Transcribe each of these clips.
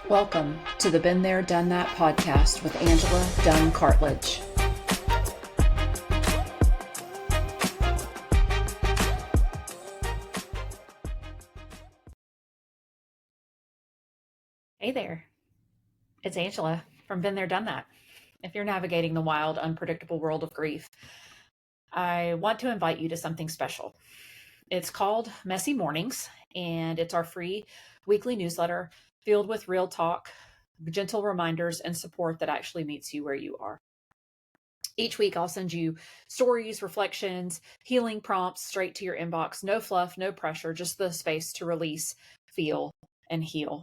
Welcome to the Been There, Done That podcast with Angela Dunn-Cartledge. Hey there, it's Angela from Been There, Done That. If you're navigating the wild, unpredictable world of grief, I want to invite you to something special. It's called Messy Mornings, and it's our free weekly newsletter filled with real talk, gentle reminders, and support that actually meets you where you are. Each week, I'll send you stories, reflections, healing prompts straight to your inbox. No fluff, no pressure, just the space to release, feel, and heal.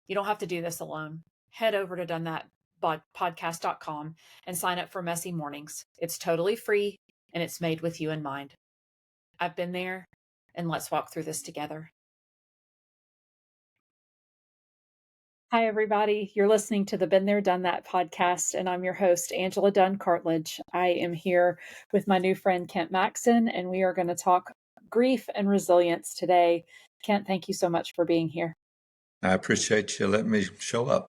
You don't have to do this alone. Head over to dunnthatpodcast.com and sign up for Messy Mornings. It's totally free and it's made with you in mind. I've been there, and let's walk through this together. Hi, everybody. You're listening to the Been There, Done That podcast, and I'm your host, Angela Dunn-Cartledge. I am here with my new friend, Kent Maxson, and we are going to talk grief and resilience today. Kent, thank you so much for being here. I appreciate you letting me show up.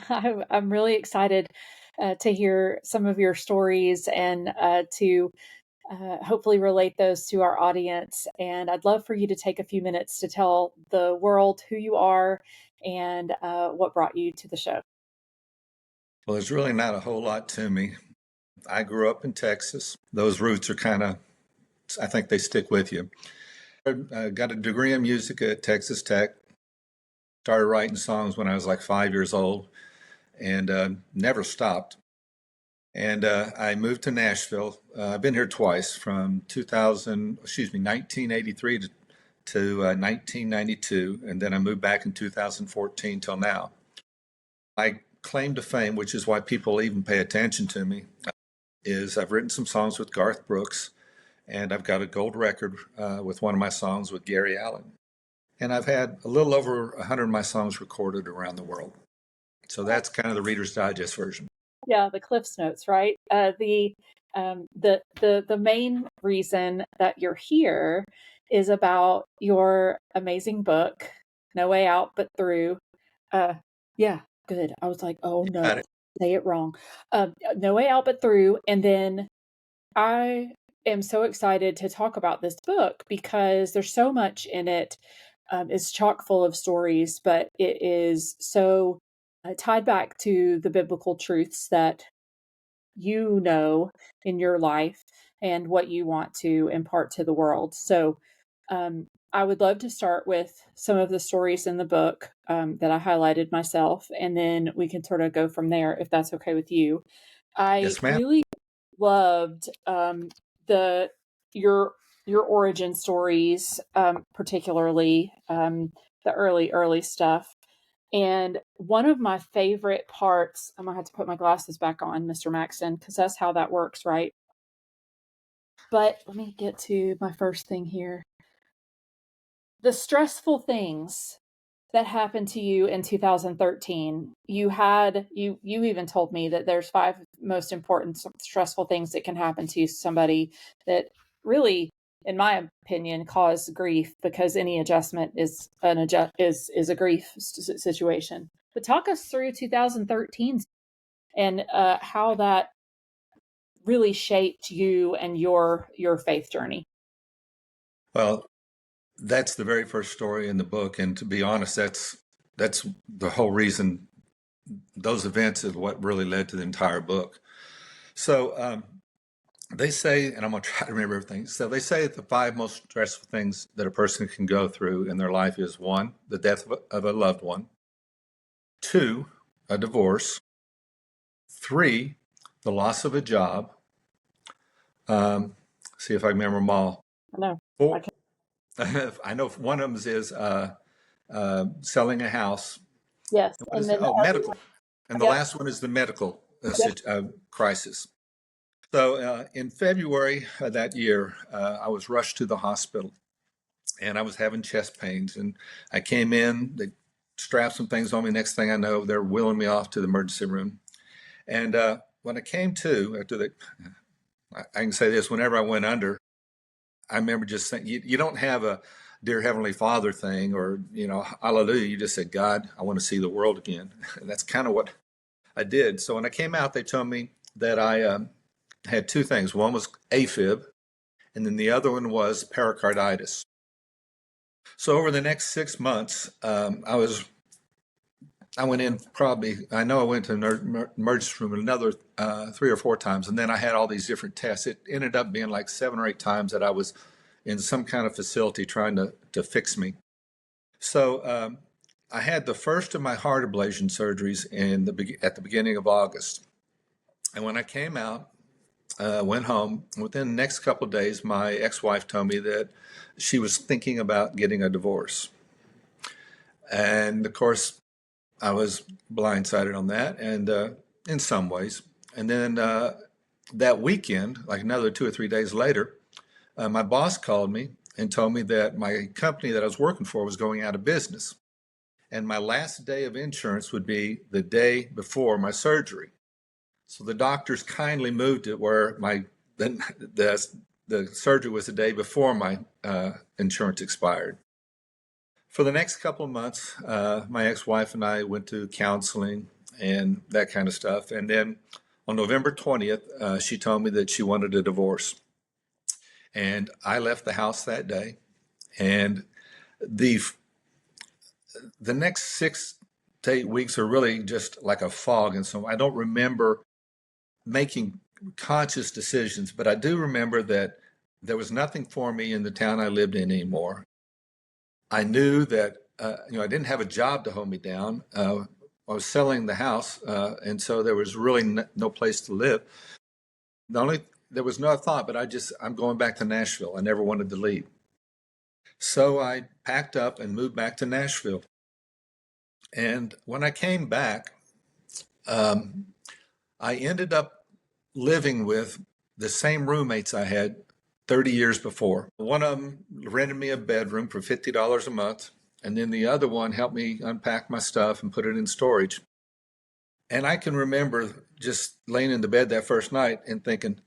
I'm really excited to hear some of your stories and to hopefully relate those to our audience. And I'd love for you to take a few minutes to tell the world who you are and what brought you to the show. Well, there's really not a whole lot to me. I grew up in Texas. Those roots are I think they stick with you. I got a degree in music at Texas Tech. Started writing songs when I was like 5 years old and never stopped. And I moved to Nashville. I've been here twice from 1983 to 1992. And then I moved back in 2014 till now. My claim to fame, which is why people even pay attention to me, is I've written some songs with Garth Brooks, and I've got a gold record with one of my songs with Gary Allan. And I've had a little over 100 of my songs recorded around the world. So that's kind of the Reader's Digest version. Yeah, the Cliff's Notes, right? The main reason that you're here is about your amazing book, No Way Out But Through. Yeah, good. I was like, oh no, say it wrong. No Way Out But Through. And then I am so excited to talk about this book because there's so much in it. It's chock full of stories, but it is so tied back to the biblical truths that you know in your life and what you want to impart to the world. So I would love to start with some of the stories in the book that I highlighted myself, and then we can sort of go from there if that's okay with you. Yes, ma'am. Really loved your origin stories, particularly the early stuff. And one of my favorite parts, I'm gonna have to put my glasses back on, Mr. Maxson, because that's how that works, right? But let me get to my first thing here. The stressful things that happened to you in 2013. You even told me that there's 5 most important stressful things that can happen to somebody that really, in my opinion, cause grief, because any adjustment is a grief situation. But talk us through 2013 and how that really shaped you and your faith journey. Well, that's the very first story in the book, and to be honest, that's the whole reason. Those events is what really led to the entire book. So they say, and I'm going to try to remember everything. So they say that the 5 most stressful things that a person can go through in their life is 1, the death of a loved one; 2, a divorce; 3, the loss of a job. See if I can remember them all. No, 4, I know one of them is selling a house. yes, and then medical. And the last one is the medical crisis. So in February of that year, I was rushed to the hospital, and I was having chest pains. And I came in, they strapped some things on me. Next thing I know, they're wheeling me off to the emergency room. And when I came to, I can say this, whenever I went under, I remember just saying, you don't have Dear Heavenly Father thing, or, hallelujah. You just said, God, I want to see the world again. And that's kind of what I did. So when I came out, they told me that I had two things. One was AFib, and then the other one was pericarditis. So over the next 6 months, I went in I know I went to the emergency room another 3 or 4 times, and then I had all these different tests. It ended up being like 7 or 8 times that I was in some kind of facility trying to fix me. So I had the first of my heart ablation surgeries at the beginning of August. And when I came out, went home, within the next couple of days, my ex-wife told me that she was thinking about getting a divorce. And of course, I was blindsided on that, and in some ways. And then that weekend, like another 2 or 3 days later, my boss called me and told me that my company that I was working for was going out of business. And my last day of insurance would be the day before my surgery. So the doctors kindly moved it where the surgery was the day before my insurance expired. For the next couple of months, my ex-wife and I went to counseling and that kind of stuff. And then on November 20th, she told me that she wanted a divorce. And I left the house that day. And the next 6 to 8 weeks are really just like a fog. And so I don't remember making conscious decisions, but I do remember that there was nothing for me in the town I lived in anymore. I knew that I didn't have a job to hold me down. I was selling the house, and so there was really no place to live. There was no thought, but I'm going back to Nashville. I never wanted to leave. So I packed up and moved back to Nashville. And when I came back, I ended up living with the same roommates I had 30 years before. One of them rented me a bedroom for $50 a month, and then the other one helped me unpack my stuff and put it in storage. And I can remember just laying in the bed that first night and thinking,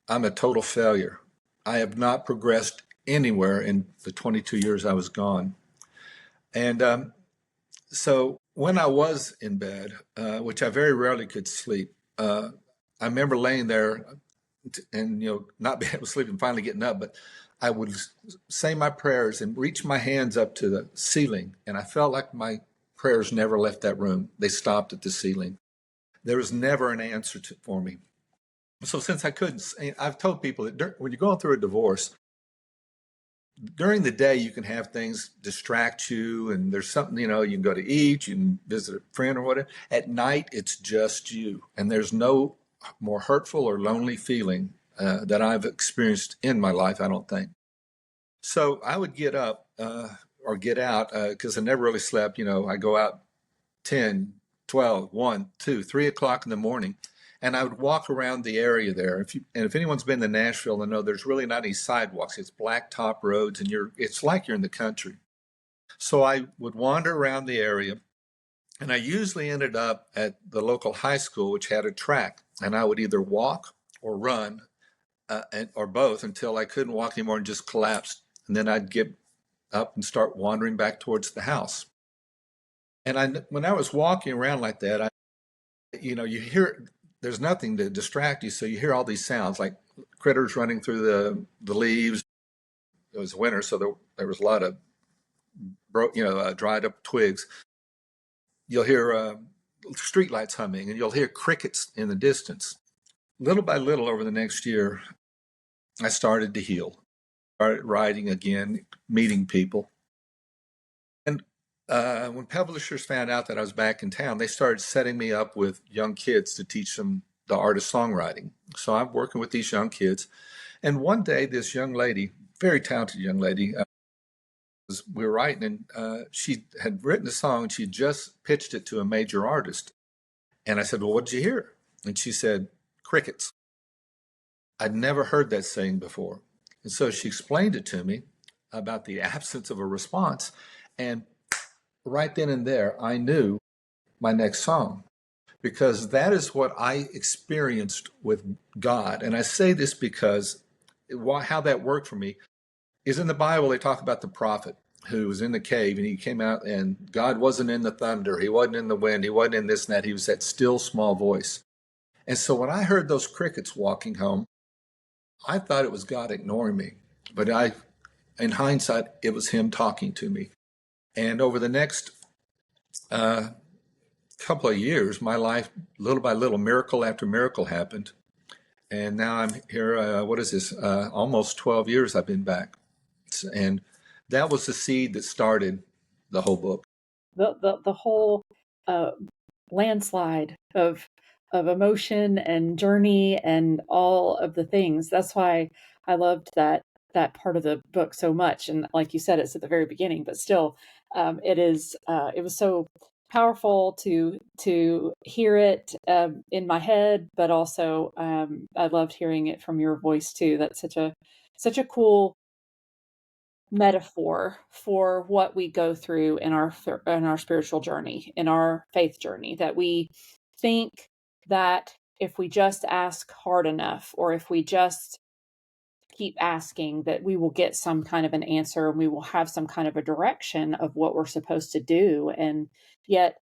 I'm a total failure. I have not progressed anywhere in the 22 years I was gone. And so when I was in bed, which I very rarely could sleep, I remember laying there and not being able to sleep and finally getting up, but I would say my prayers and reach my hands up to the ceiling, and I felt like my prayers never left that room. They stopped at the ceiling. There was never an answer for me. So since I couldn't, I've told people that when you're going through a divorce, during the day you can have things distract you, and there's something, you can go to eat, you can visit a friend or whatever. At night, it's just you, and there's no more hurtful or lonely feeling that I've experienced in my life, I don't think. So I would get up or get out because I never really slept. I go out 10, 12, 1, 2, 3 o'clock in the morning, and I would walk around the area there. If anyone's been to Nashville, they know there's really not any sidewalks. It's blacktop roads, and it's like you're in the country. So I would wander around the area, and I usually ended up at the local high school, which had a track, and I would either walk or run, or both, until I couldn't walk anymore and just collapsed. And then I'd get up and start wandering back towards the house. And when I was walking around like that, you hear, there's nothing to distract you, so you hear all these sounds like critters running through the leaves. It was winter, so there was a lot of dried up twigs. You'll hear streetlights humming, and you'll hear crickets in the distance. Little by little over the next year, I started to heal. Started writing again, meeting people. And when publishers found out that I was back in town, they started setting me up with young kids to teach them the art of songwriting. So I'm working with these young kids. And one day, this young lady, very talented young lady, we were writing, and she had written a song, and she had just pitched it to a major artist. And I said, well, what did you hear? And she said, crickets. I'd never heard that saying before. And so she explained it to me about the absence of a response. And right then and there, I knew my next song, because that is what I experienced with God. And I say this because how that worked for me is in the Bible. They talk about the prophet, who was in the cave, and he came out, and God wasn't in the thunder, he wasn't in the wind, he wasn't in this and that, he was that still small voice. And so when I heard those crickets walking home, I thought it was God ignoring me, but in hindsight, it was him talking to me. And over the next uh, couple of years, my life, little by little, miracle after miracle happened. And now I'm here. What is this? Almost 12 years I've been back. And that was the seed that started the whole book. The whole uh, landslide of emotion and journey and all of the things. That's why I loved that part of the book so much. And like you said, it's at the very beginning, but still, it was so powerful to hear it in my head, but also I loved hearing it from your voice too. That's such a cool metaphor for what we go through in our spiritual journey, in our faith journey, that we think that if we just ask hard enough, or if we just keep asking, that we will get some kind of an answer, and we will have some kind of a direction of what we're supposed to do. And yet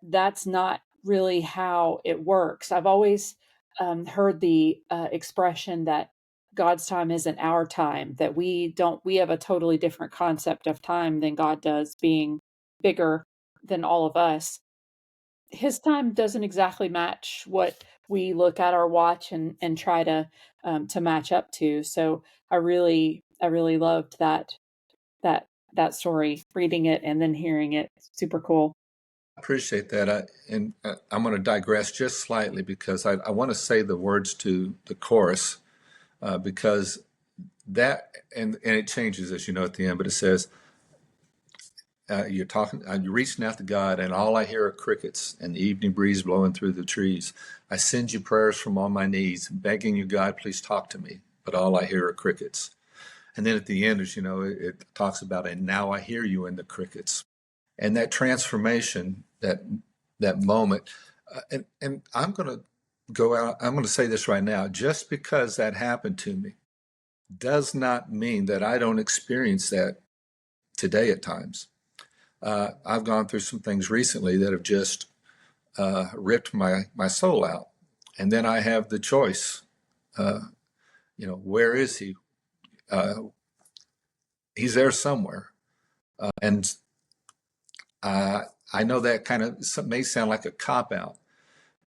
that's not really how it works. I've always heard the expression that God's time isn't our time, that we have a totally different concept of time than God does, being bigger than all of us. His time doesn't exactly match what we look at our watch and try to match up to. So I really loved that story, reading it and then hearing it. Super cool. Appreciate that. I'm going to digress just slightly because I want to say the words to the chorus because that, and it changes as you know at the end, but it says, you're reaching out to God, and all I hear are crickets and the evening breeze blowing through the trees. I send you prayers from on my knees, begging you, God, please talk to me. But all I hear are crickets. And then at the end, as you know, it talks about, and now I hear you in the crickets. And that transformation, that moment, and I'm going to go out. I'm going to say this right now. Just because that happened to me does not mean that I don't experience that today at times. I've gone through some things recently that have just ripped my soul out. And then I have the choice, where is he? He's there somewhere. And I know that kind of may sound like a cop out.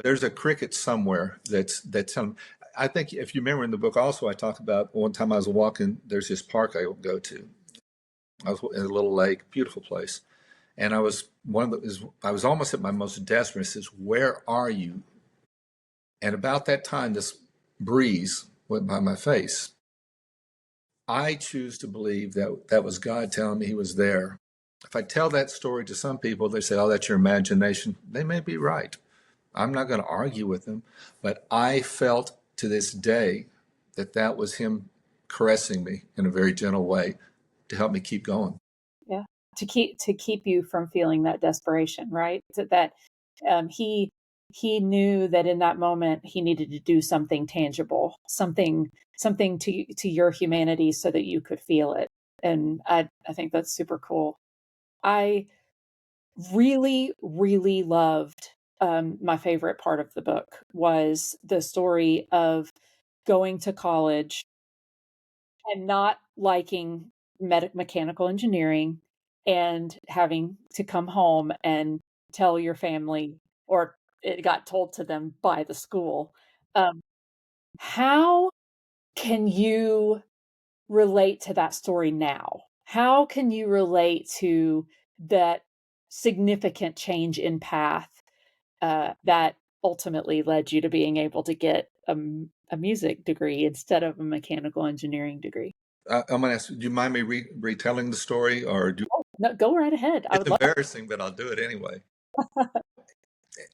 There's a cricket somewhere that's I think if you remember in the book also, I talk about one time I was walking, there's this park I go to. I was in a little lake, beautiful place. And I was I was almost at my most desperate. It says, where are you? And about that time, this breeze went by my face. I choose to believe that that was God telling me he was there. If I tell that story to some people, they say, oh, that's your imagination. They may be right. I'm not going to argue with them. But I felt to this day that that was him caressing me in a very gentle way to help me keep going. Yeah. To keep you from feeling that desperation, right? That he knew that in that moment he needed to do something tangible, something to your humanity so that you could feel it. And I think that's super cool. I really, really loved my favorite part of the book was the story of going to college and not liking mechanical engineering and having to come home and tell your family, or it got told to them by the school. Um, how can you relate to that story now? How can you relate to that significant change in path that ultimately led you to being able to get a music degree instead of a mechanical engineering degree? I'm going to ask, do you mind me retelling the story, or Oh, no, go right ahead. I it's would love. embarrassing, but I'll do it anyway.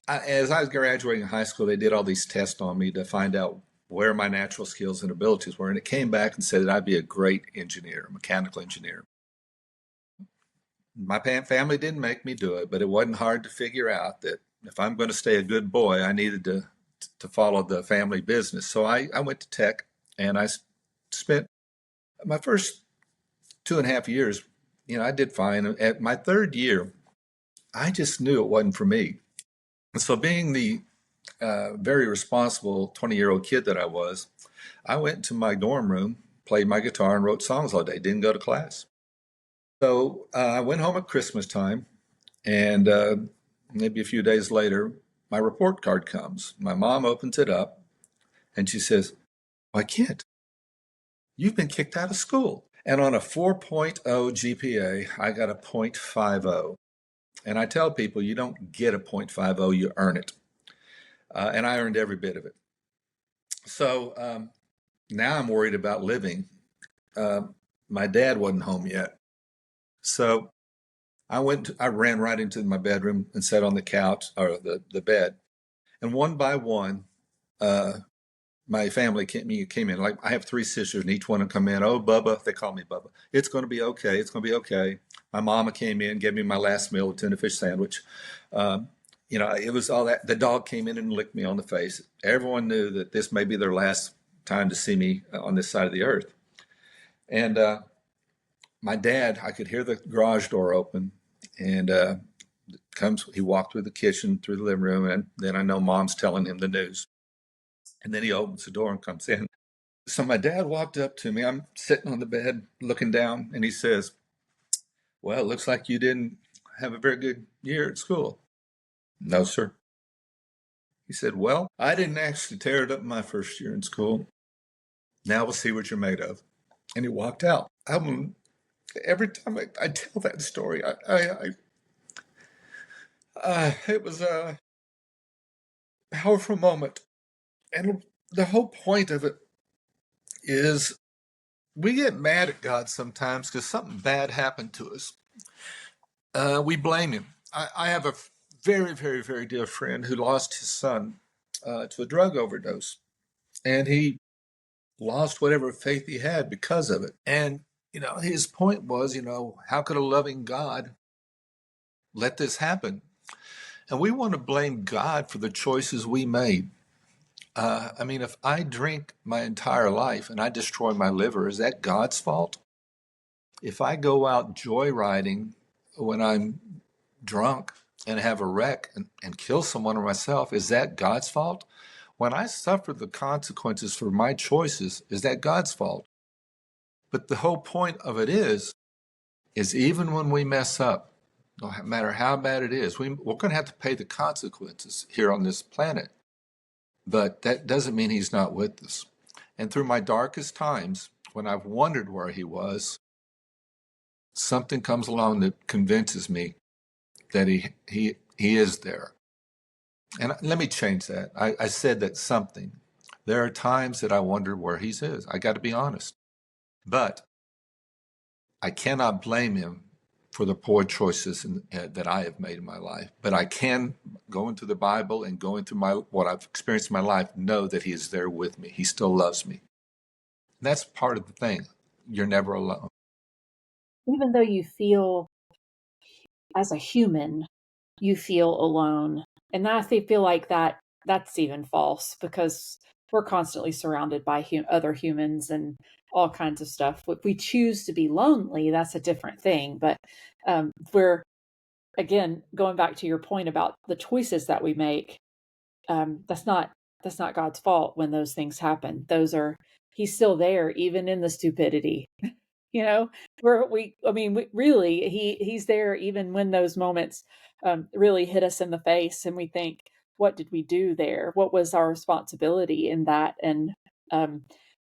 As I was graduating high school, they did all these tests on me to find out where my natural skills and abilities were, and it came back and said that I'd be a great engineer, a mechanical engineer. My family didn't make me do it, but it wasn't hard to figure out that if I'm going to stay a good boy, I needed to follow the family business. So I went to tech, and I spent my first 2.5 years I did fine. At my third year, I just knew it wasn't for me. So being the very responsible 20-year-old kid that I was, I went to my dorm room, played my guitar, and wrote songs all day. Didn't go to class. So I went home at Christmas time, and maybe a few days later, my report card comes. My mom opens it up, and she says, "Why, Kent, you've been kicked out of school." And on a 4.0 GPA, I got a 0.50. And I tell people, you don't get a 0.50, you earn it. And I earned every bit of it. So now I'm worried about living. My dad wasn't home yet. So I ran right into my bedroom and sat on the couch or the bed. And one by one, my family came in. Like I have three sisters, and each one would come in. Oh, Bubba, they call me Bubba. It's going to be okay. It's going to be okay. My mama came in, gave me my last meal, a tuna fish sandwich. It was all that. The dog came in and licked me on the face. Everyone knew that this may be their last time to see me on this side of the earth. And my dad, I could hear the garage door open, and he walked through the kitchen, through the living room, and then I know mom's telling him the news. And then he opens the door and comes in. So my dad walked up to me. I'm sitting on the bed looking down, and he says, "Well, it looks like you didn't have a very good year at school." "No, sir." He said, "Well, I didn't actually tear it up my first year in school. Now we'll see what you're made of." And he walked out. Every time I tell that story, it was a powerful moment. And the whole point of it is we get mad at God sometimes because something bad happened to us. We blame him. I have a very, very, very dear friend who lost his son to a drug overdose. And he lost whatever faith he had because of it. And, his point was, how could a loving God let this happen? And we want to blame God for the choices we made. If I drink my entire life and I destroy my liver, is that God's fault? If I go out joyriding when I'm drunk and have a wreck and kill someone or myself, is that God's fault? When I suffer the consequences for my choices, is that God's fault? But the whole point of it is even when we mess up, no matter how bad it is, we're going to have to pay the consequences here on this planet. But that doesn't mean he's not with us. And through my darkest times, when I've wondered where he was, something comes along that convinces me that he is there. And let me change that. I said that something. There are times that I wonder where he is. I got to be honest. But I cannot blame him for the poor choices that I have made in my life. But I can, go into the Bible and going through what I've experienced in my life, know that he is there with me. He still loves me. And that's part of the thing. You're never alone. Even though you feel, as a human, you feel alone. And I feel like that's even false, because we're constantly surrounded by other humans and all kinds of stuff. If we choose to be lonely, that's a different thing. But we're, again, going back to your point about the choices that we make, that's not God's fault when those things happen. He's still there, even in the stupidity. You know, really, he's there even when those moments really hit us in the face, and we think, what did we do there? What was our responsibility in that? And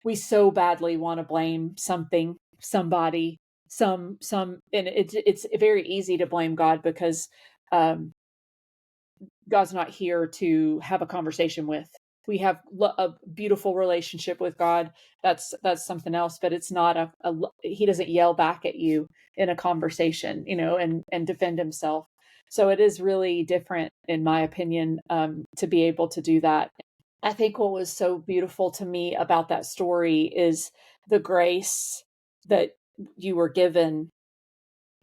we so badly want to blame something, somebody, and it's very easy to blame God, because um, God's not here to have a conversation with. We have a beautiful relationship with God. That's something else, but it's not he doesn't yell back at you in a conversation, and defend himself. So it is really different, in my opinion, to be able to do that. I think what was so beautiful to me about that story is the grace that you were given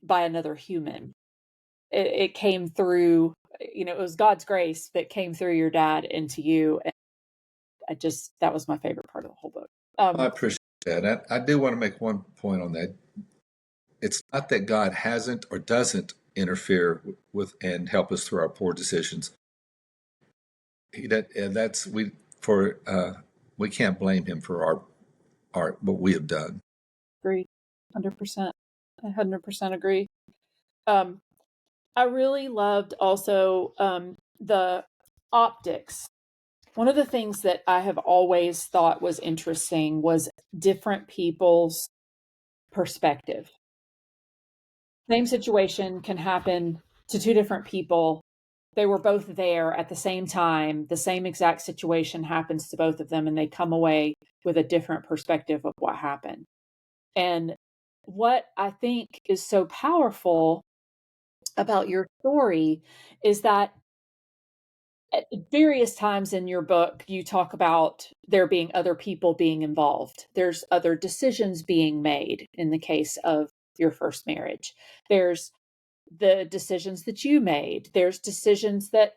by another human. It came through, it was God's grace that came through your dad into you. And that was my favorite part of the whole book. I appreciate that. I do want to make one point on that. it's not that God hasn't or doesn't interfere with and help us through our poor decisions. We can't blame him for our what we have done. Agree. 100%. 100% agree. Um, I really loved also the optics. One of the things that I have always thought was interesting was different people's perspective. Same situation can happen to two different people. They were both there at the same time. The same exact situation happens to both of them, and they come away with a different perspective of what happened. And what I think is so powerful about your story is that at various times in your book, you talk about there being other people being involved. There's other decisions being made in the case of your first marriage. There's the decisions that you made. There's decisions that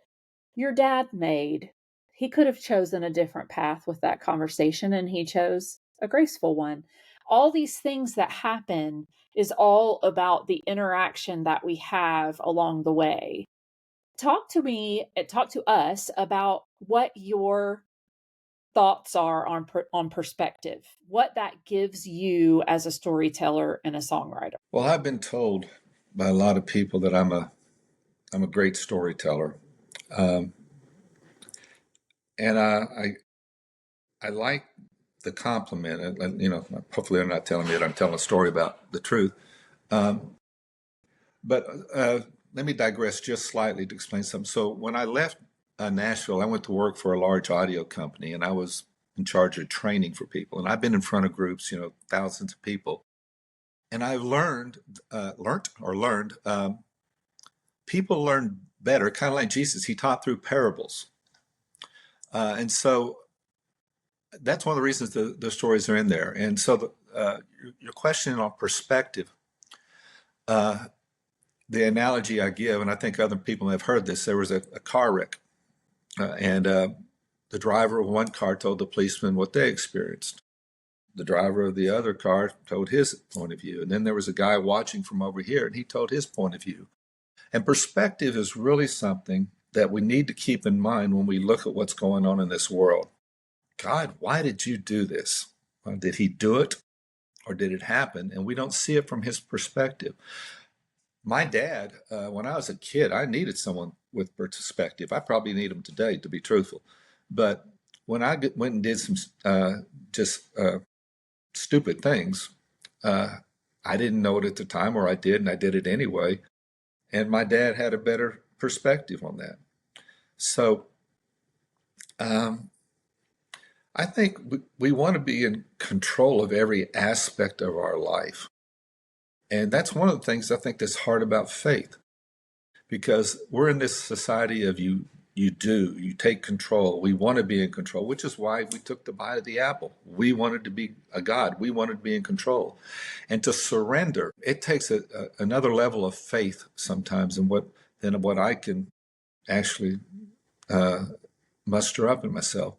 your dad made. He could have chosen a different path with that conversation, and he chose a graceful one. All these things that happen is all about the interaction that we have along the way. Talk to us about what your thoughts are on perspective, what that gives you as a storyteller and a songwriter. Well, I've been told by a lot of people that I'm a great storyteller, um, and I like the compliment. Hopefully, they're not telling me that I'm telling a story about the truth. Um, but let me digress just slightly to explain something. So when I left Nashville, I went to work for a large audio company, and I was in charge of training for people. And I've been in front of groups, thousands of people, and I learned. People learn better, kind of like Jesus. He taught through parables, and so that's one of the reasons the stories are in there. And so your question on perspective. Uh, the analogy I give, and I think other people have heard this, there was a car wreck, and the driver of one car told the policeman what they experienced. The driver of the other car told his point of view. And then there was a guy watching from over here, and he told his point of view. And perspective is really something that we need to keep in mind when we look at what's going on in this world. God, why did you do this? Did he do it, or did it happen? And we don't see it from his perspective. My dad, when I was a kid, I needed someone with perspective. I probably need him today, to be truthful. But when went and did some just stupid things, I didn't know it at the time, or I did, and I did it anyway. And my dad had a better perspective on that. So um, I think we want to be in control of every aspect of our life. And that's one of the things I think that's hard about faith, because we're in this society of you take control. We want to be in control, which is why we took the bite of the apple. We wanted to be a God. We wanted to be in control. And to surrender, it takes another level of faith sometimes than what I can actually muster up in myself.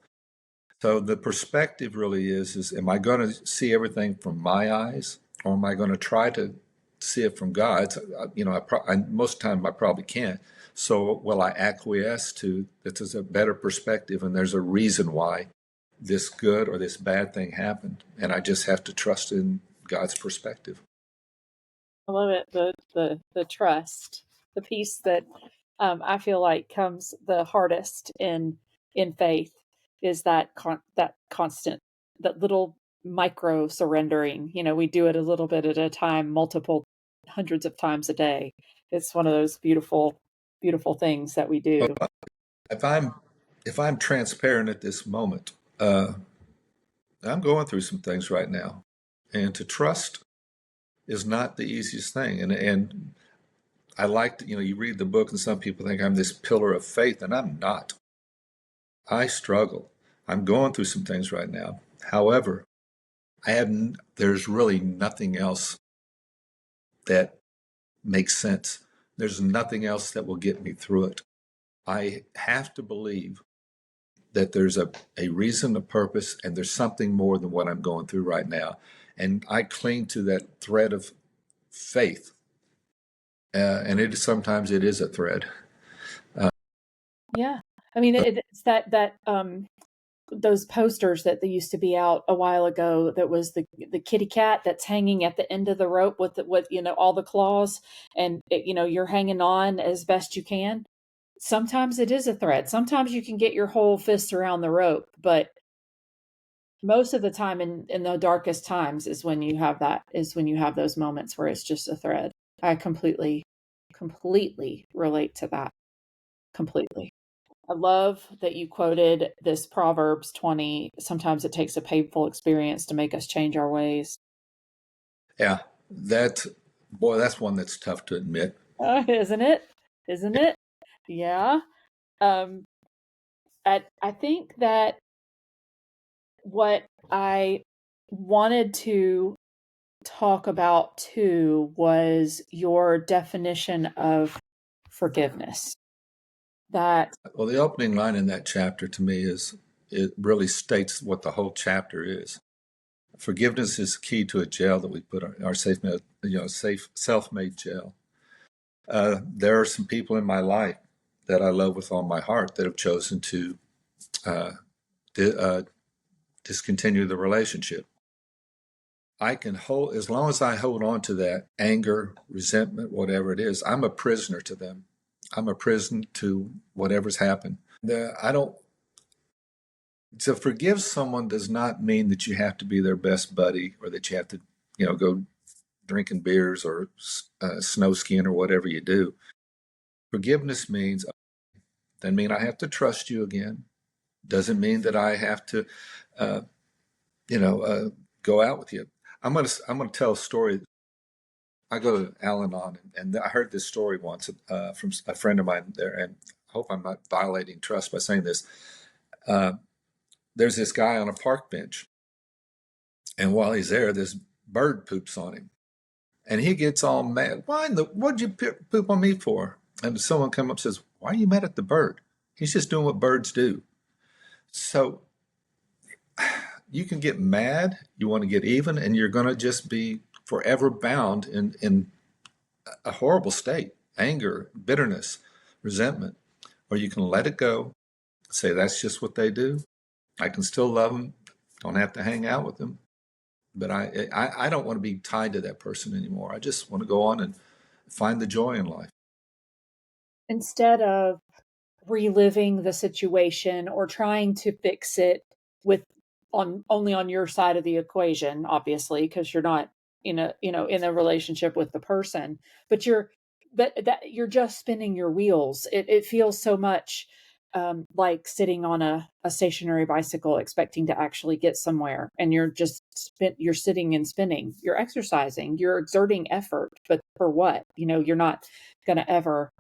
So the perspective really is am I going to see everything from my eyes, or am I going to try to see it from God's? Most of the time I probably can't. So will I acquiesce to this is a better perspective, and there's a reason why this good or this bad thing happened, and I just have to trust in God's perspective. I love it. The trust, the piece that I feel like comes the hardest in faith is that constant, that little micro surrendering. We do it a little bit at a time, multiple hundreds of times a day. It's one of those beautiful, beautiful things that we do. If I'm transparent at this moment, I'm going through some things right now, and to trust is not the easiest thing. And I like to, you read the book, and some people think I'm this pillar of faith, and I'm not. I struggle. I'm going through some things right now. However, there's really nothing else that makes sense. There's nothing else that will get me through it. I have to believe that there's a reason, a purpose, and there's something more than what I'm going through right now. And I cling to that thread of faith. And sometimes it is a thread. Yeah. I mean, it's that those posters that they used to be out a while ago that was the kitty cat that's hanging at the end of the rope with all the claws, and you're hanging on as best you can. Sometimes it is a thread. Sometimes you can get your whole fist around the rope, but most of the time in the darkest times is when you have those moments where it's just a thread. I completely relate to that. Completely. I love that you quoted this Proverbs 20. Sometimes it takes a painful experience to make us change our ways. Yeah, that's one that's tough to admit. Isn't it? Isn't it? Yeah. Um, I think that what I wanted to talk about too was your definition of forgiveness. That Well, the opening line in that chapter to me it really states what the whole chapter is. Forgiveness is key to a jail that we put our safe self-made jail. There are some people in my life that I love with all my heart that have chosen to discontinue the relationship. I can hold, as long as I hold on to that anger, resentment, whatever it is, I'm a prisoner to them. I'm a prisoner to whatever's happened. I don't, to forgive someone does not mean that you have to be their best buddy or that you have to, go drinking beers or snow skiing or whatever you do. Forgiveness means, doesn't mean I have to trust you again. Doesn't mean that I have to, uh, go out with you. I'm gonna tell a story. I go to Al-Anon, and I heard this story once from a friend of mine there, and I hope I'm not violating trust by saying this. Uh, there's this guy on a park bench, and while he's there, this bird poops on him, and he gets all mad. What'd you poop on me for? And someone comes up and says, "Why are you mad at the bird? He's just doing what birds do." So you can get mad, you want to get even, and you're going to just be forever bound in a horrible state, anger, bitterness, resentment. Or you can let it go, say that's just what they do. I can still love them, don't have to hang out with them. But I don't want to be tied to that person anymore. I just want to go on and find the joy in life. instead of reliving the situation or trying to fix it with on only on your side of the equation, obviously, because you're not in a relationship with the person, but you're just spinning your wheels. It feels so much like sitting on a stationary bicycle expecting to actually get somewhere, and you're sitting and spinning. You're exercising, you're exerting effort, but for what? You're not going to ever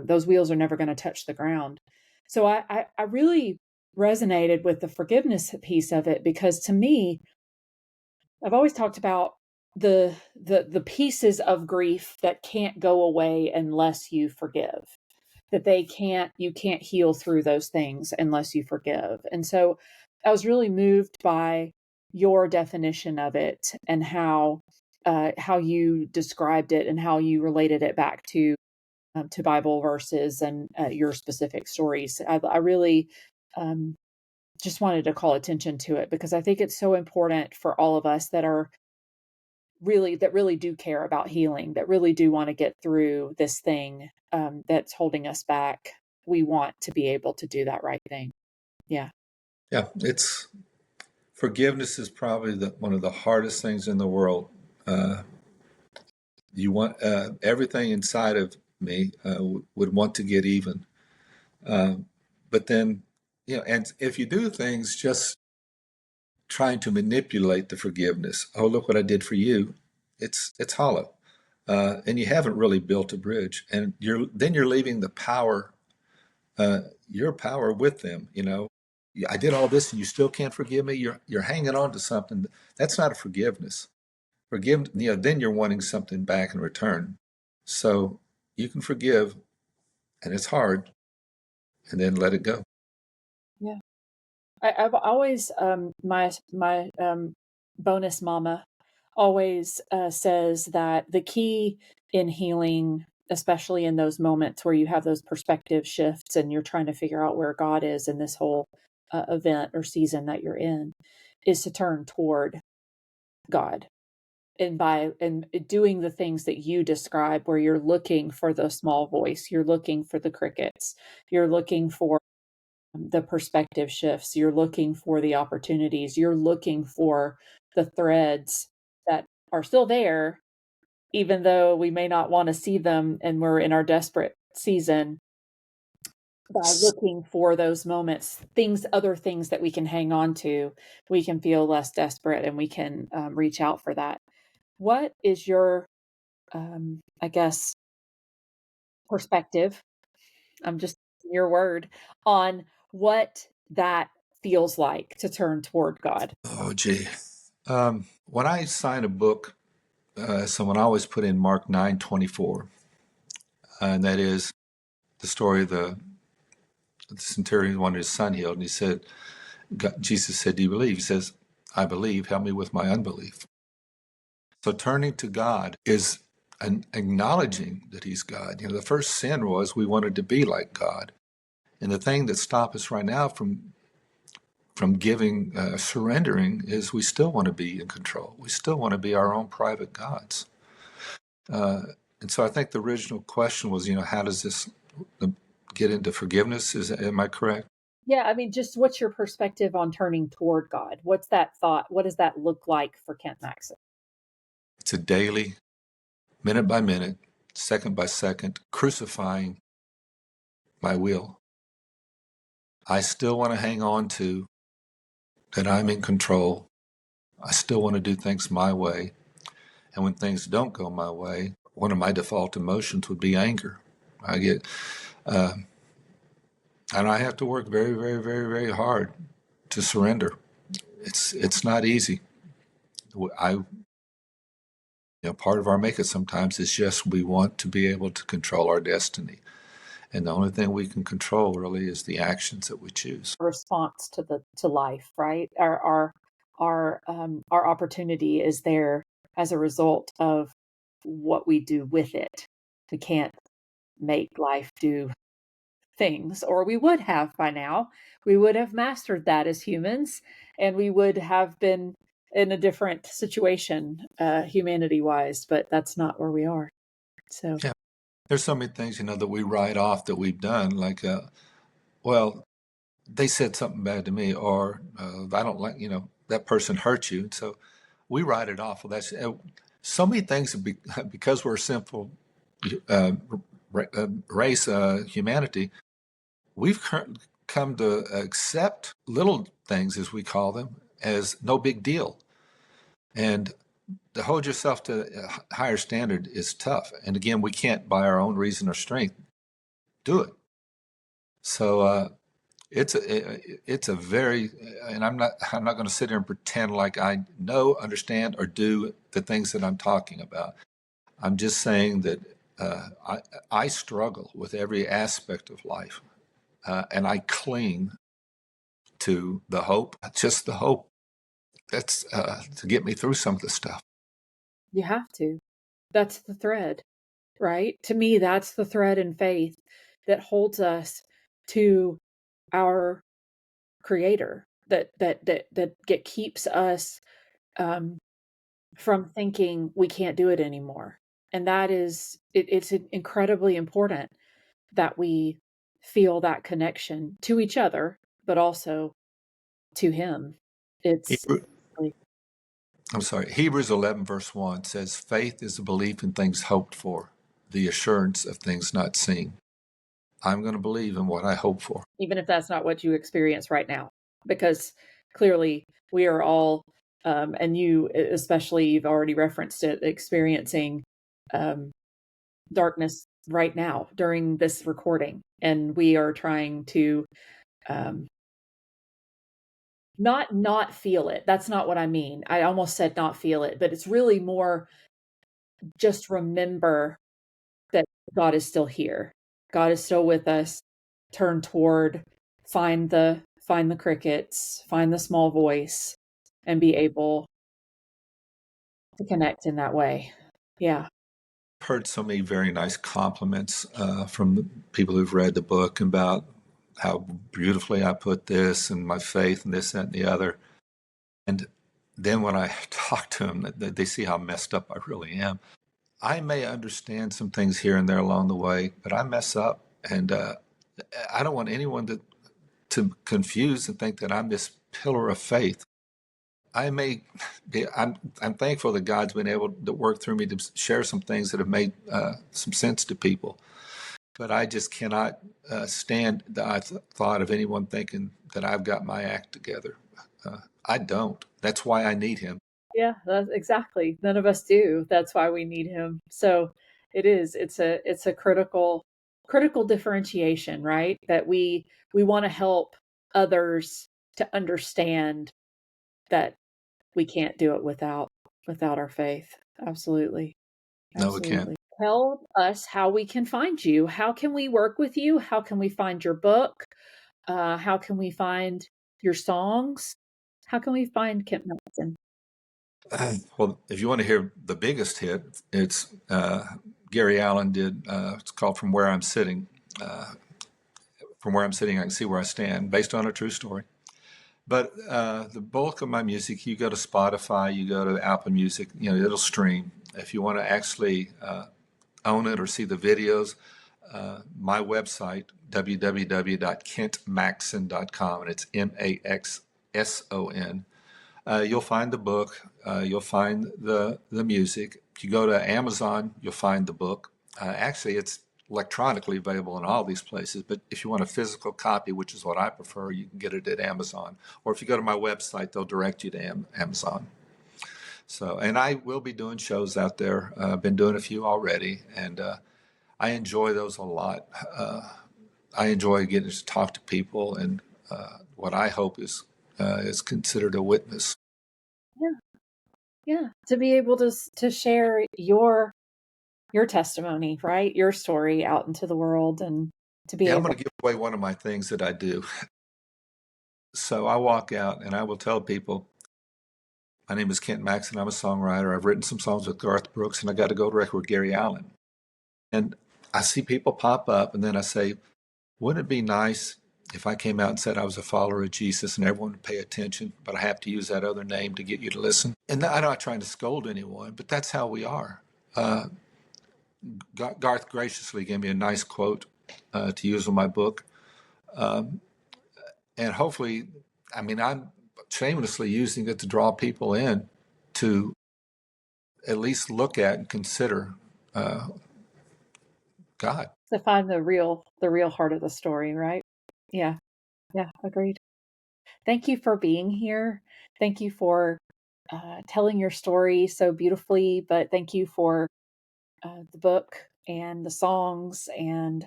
those wheels are never going to touch the ground. So I really resonated with the forgiveness piece of it, because to me, I've always talked about the pieces of grief that can't go away unless you forgive. That you can't heal through those things unless you forgive. And so I was really moved by your definition of it, and how you described it and how you related it back to Bible verses and your specific stories. I really um, just wanted to call attention to it, because I think it's so important for all of us that really do care about healing, that really do want to get through this thing that's holding us back. We want to be able to do that right thing. Yeah. Yeah, it's forgiveness is probably one of the hardest things in the world. Uh, you want everything inside of me would want to get even, but then and if you do things just trying to manipulate the forgiveness, oh look what I did for you, it's hollow, and you haven't really built a bridge, and you're leaving the power, uh, your power with them. I did all this and you still can't forgive me. You're hanging on to something. That's not a forgiveness. Then you're wanting something back in return. So you can forgive, and it's hard, and then let it go. Yeah. I've always my bonus mama always says that the key in healing, especially in those moments where you have those perspective shifts and you're trying to figure out where God is in this whole event or season that you're in, is to turn toward God. And by and doing the things that you describe, where you're looking for the small voice, you're looking for the crickets, you're looking for the perspective shifts, you're looking for the opportunities, you're looking for the threads that are still there, even though we may not want to see them and we're in our desperate season. By looking for those moments, other things that we can hang on to, we can feel less desperate and we can reach out for that. What is your, I guess, perspective? I'm just your word on what that feels like to turn toward God. Oh, gee. When I sign a book, someone always put in Mark 9:24, and that is the story of the centurion wanted his son healed, and he said, Jesus said, "Do you believe?" He says, "I believe. Help me with my unbelief." So turning to God is an acknowledging that He's God. The first sin was we wanted to be like God, and the thing that stops us right now from giving, surrendering, is we still want to be in control. We still want to be our own private gods. And so I think the original question was, how does this get into forgiveness? Am I correct? Yeah, I mean, just what's your perspective on turning toward God? What's that thought? What does that look like for Kent Maxson? It's a daily, minute by minute, second by second, crucifying my will. I still want to hang on to that I'm in control. I still want to do things my way. And when things don't go my way, one of my default emotions would be anger. I get, and I have to work very, very, very, very hard to surrender. It's not easy. Part of our makeup sometimes is just we want to be able to control our destiny, and the only thing we can control really is the actions that we choose. Response to life, right? Our opportunity is there as a result of what we do with it. We can't make life do things, or we would have by now. We would have mastered that as humans, and we would have been in a different situation, humanity wise, but that's not where we are. So, Yeah, there's so many things that we write off that we've done, like well, they said something bad to me, or I don't like that person hurt you, so we write it off. Well, that's so many things because we're a sinful race, humanity. We've come to accept little things, as we call them, as no big deal. And to hold yourself to a higher standard is tough. And again, we can't, by our own reason or strength, do it. So it's a very, and I'm not going to sit here and pretend like I know, understand, or do the things that I'm talking about. I'm just saying that I struggle with every aspect of life, and I cling to the hope, just the hope that's to get me through some of the stuff. you have to. That's the thread, right? To me, that's the thread in faith that holds us to our creator, that keeps us um, from thinking we can't do it anymore. And that is it's incredibly important that we feel that connection to each other, but also to him. It's Hebrew, really, I'm sorry. Hebrews 11 verse 1 says, "Faith is the belief in things hoped for, the assurance of things not seen." I'm going to believe in what I hope for. even if that's not what you experience right now, because clearly we are all, and you especially, you've already referenced it, experiencing um, darkness right now during this recording, and we are trying to um, not feel it. That's not what I mean. I almost said not feel it, but it's really more just remember that God is still here. God is still with us. Turn toward, find the crickets, find the small voice, and be able to connect in that way. Yeah. Heard so many very nice compliments from the people who've read the book about how beautifully I put this and my faith and this, that, and the other. And then when I talk to them, they see how messed up I really am. I may understand some things here and there along the way, but I mess up. And I don't want anyone to confuse and think that I'm this pillar of faith. I may be, I'm thankful that God's been able to work through me to share some things that have made some sense to people. But I just cannot stand the thought of anyone thinking that I've got my act together. I don't. That's why I need him. Yeah, that's exactly. None of us do. That's why we need him. So it is. It's a critical differentiation, right? That we want to help others to understand that we can't do it without our faith. Absolutely. No, we can't. Absolutely. Tell us how we can find you. How can we work with you? How can we find your book? How can we find your songs? How can we find Kent Maxson? Well, if you want to hear the biggest hit, it's Gary Allen did. It's called "From Where I'm Sitting." From where I'm sitting, I can see where I stand, based on a true story. But the bulk of my music, you go to Spotify, you go to Apple Music, it'll stream. If you want to actually own it or see the videos, my website, www.kentmaxson.com, and it's Maxson. You'll find the book. You'll find the music. If you go to Amazon, you'll find the book. Actually, it's electronically available in all these places, but if you want a physical copy, which is what I prefer, you can get it at Amazon. Or if you go to my website, they'll direct you to Amazon. So, and I will be doing shows out there. I've been doing a few already, and I enjoy those a lot. I enjoy getting to talk to people, and what I hope is considered a witness. Yeah. Yeah. To be able to share your testimony, right? Your story out into the world and to be Yeah, I'm able. going to give away one of my things that I do. So I walk out and I will tell people, my name is Kent Maxson. I'm a songwriter. I've written some songs with Garth Brooks, and I got to go to record with Gary Allen. And I see people pop up, and then I say, wouldn't it be nice if I came out and said I was a follower of Jesus and everyone would pay attention, but I have to use that other name to get you to listen? And I'm not trying to scold anyone, but that's how we are. Garth graciously gave me a nice quote to use in my book. And hopefully, I'm shamelessly using it to draw people in to at least look at and consider God. To find the real heart of the story, right? Yeah. Yeah, agreed. Thank you for being here. Thank you for telling your story so beautifully, but thank you for the book and the songs, and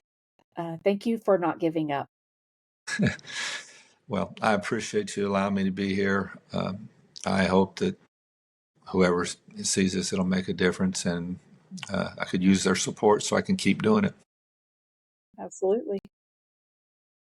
thank you for not giving up. Well, I appreciate you allowing me to be here. I hope that whoever sees this, it'll make a difference, and I could use their support so I can keep doing it. Absolutely.